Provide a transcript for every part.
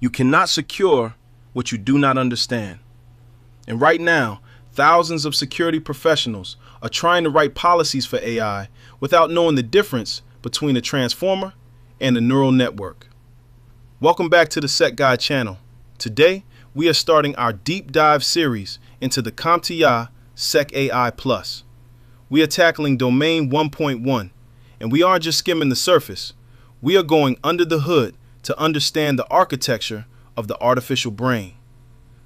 You cannot secure what you do not understand. And right now, thousands of security professionals are trying to write policies for AI without knowing the difference between a transformer and a neural network. Welcome back to the SecAI channel. Today, we are starting our deep dive series into the CompTIA SecAI Plus. We are tackling domain 1.1, and we aren't just skimming the surface. We are going under the hood to understand the architecture of the artificial brain.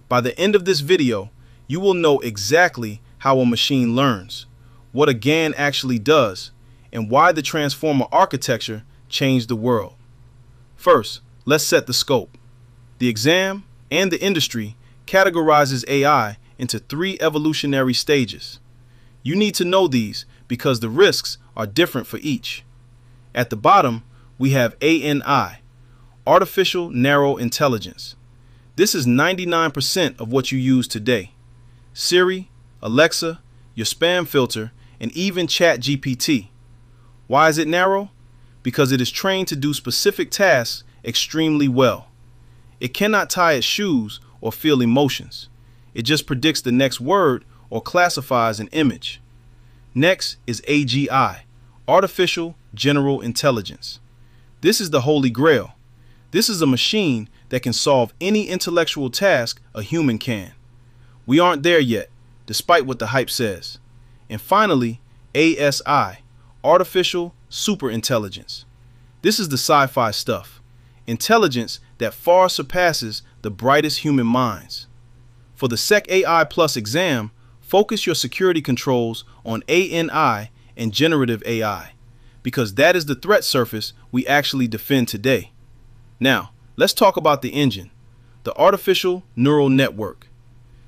By the end of this video, you will know exactly how a machine learns, what a GAN actually does, and why the transformer architecture changed the world. First, let's set the scope. The exam and the industry categorizes AI into 3 evolutionary stages. You need to know these because the risks are different for each. At the bottom, we have ANI, Artificial Narrow Intelligence. This is 99% of what you use today. Siri, Alexa, your spam filter, and even ChatGPT. Why is it narrow? Because it is trained to do specific tasks extremely well. It cannot tie its shoes or feel emotions. It just predicts the next word or classifies an image. Next is AGI, Artificial General Intelligence. This is the holy grail. This is a machine that can solve any intellectual task a human can. We aren't there yet, despite what the hype says. And finally, ASI, Artificial Superintelligence. This is the sci-fi stuff. Intelligence that far surpasses the brightest human minds. For the SecAI Plus exam, focus your security controls on ANI and Generative AI, because that is the threat surface we actually defend today. Now, let's talk about the engine, the artificial neural network.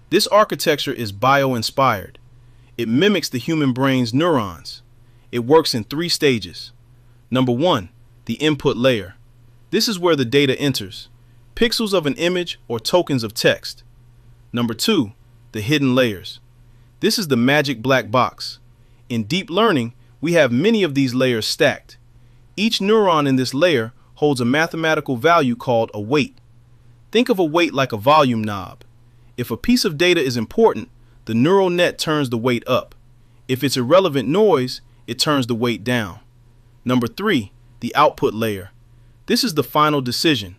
This architecture is bio-inspired. It mimics the human brain's neurons. It works in 3 stages. Number 1, the input layer. This is where the data enters, pixels of an image or tokens of text. Number 2, the hidden layers. This is the magic black box. In deep learning, we have many of these layers stacked. Each neuron in this layer holds a mathematical value called a weight. Think of a weight like a volume knob. If a piece of data is important, the neural net turns the weight up. If it's irrelevant noise, it turns the weight down. Number 3, the output layer. This is the final decision.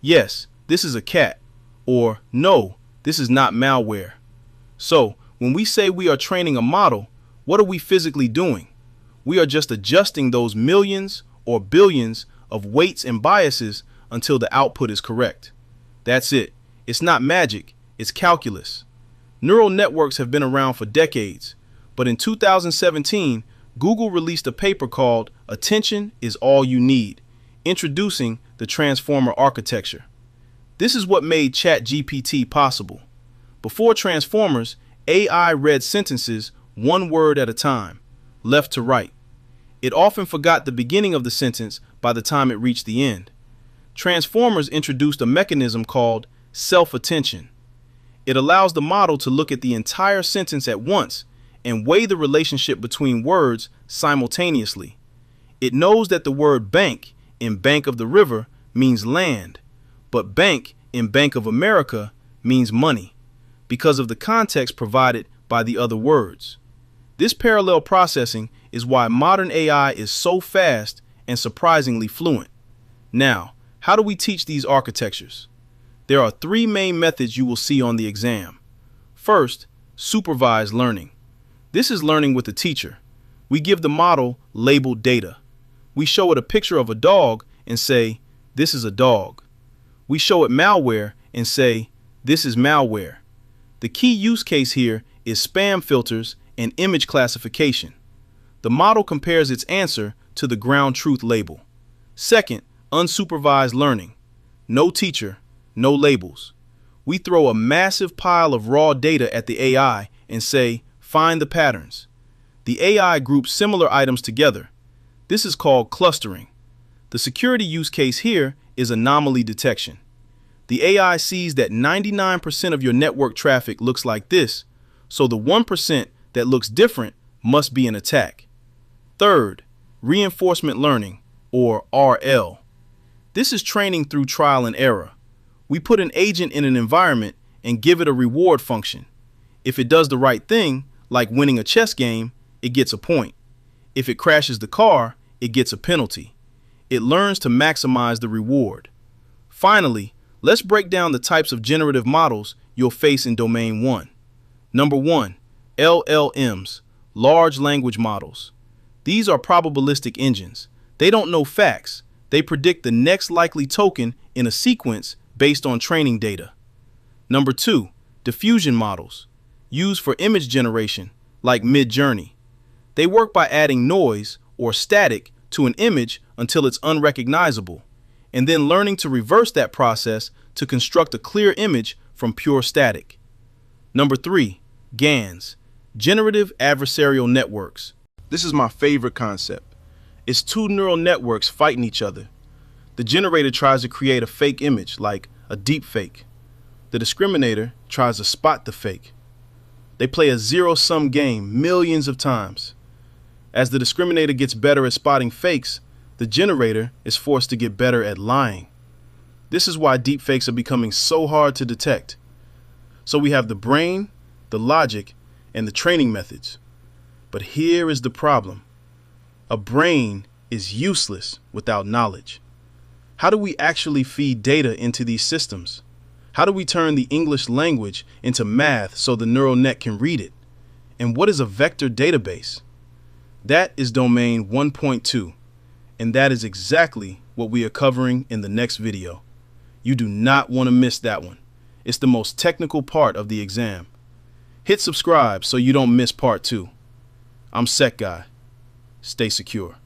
Yes, this is a cat. Or no, this is not malware. So, when we say we are training a model, what are we physically doing? We are just adjusting those millions or billions of weights and biases until the output is correct. That's it. It's not magic, it's calculus. Neural networks have been around for decades, but in 2017, Google released a paper called Attention is All You Need, introducing the transformer architecture. This is what made ChatGPT possible. Before transformers, AI read sentences 1 word at a time, left to right. It often forgot the beginning of the sentence by the time it reached the end. Transformers introduced a mechanism called self-attention. It allows the model to look at the entire sentence at once and weigh the relationship between words simultaneously. It knows that the word bank in Bank of the River means land, but bank in Bank of America means money, because of the context provided by the other words. This parallel processing is why modern AI is so fast and surprisingly fluent. Now, how do we teach these architectures? There are 3 main methods you will see on the exam. First, supervised learning. This is learning with a teacher. We give the model labeled data. We show it a picture of a dog and say, this is a dog. We show it malware and say, this is malware. The key use case here is spam filters and image classification. The model compares its answer to the ground truth label. Second, unsupervised learning. No teacher, no labels. We throw a massive pile of raw data at the AI and say, find the patterns. The AI groups similar items together. This is called clustering. The security use case here is anomaly detection. The AI sees that 99% of your network traffic looks like this, so the 1% that looks different must be an attack. Third, reinforcement learning, or RL. This is training through trial and error. We put an agent in an environment and give it a reward function. If it does the right thing, like winning a chess game, it gets a point. If it crashes the car, it gets a penalty. It learns to maximize the reward. Finally, let's break down the types of generative models you'll face in Domain 1. Number 1, LLMs, large language models. These are probabilistic engines. They don't know facts. They predict the next likely token in a sequence based on training data. Number 2, diffusion models, used for image generation, like Midjourney. They work by adding noise or static to an image until it's unrecognizable, and then learning to reverse that process to construct a clear image from pure static. Number 3, GANs, generative adversarial networks. This is my favorite concept. It's two neural networks fighting each other. The generator tries to create a fake image, like a deep fake. The discriminator tries to spot the fake. They play a zero-sum game millions of times. As the discriminator gets better at spotting fakes, the generator is forced to get better at lying. This is why deepfakes are becoming so hard to detect. So we have the brain, the logic, and the training methods. But here is the problem. A brain is useless without knowledge. How do we actually feed data into these systems? How do we turn the English language into math so the neural net can read it? And what is a vector database? That is Domain 1.2, and that is exactly what we are covering in the next video. You do not want to miss that one. It's the most technical part of the exam. Hit subscribe so you don't miss part 2. I'm SecAI. Stay secure.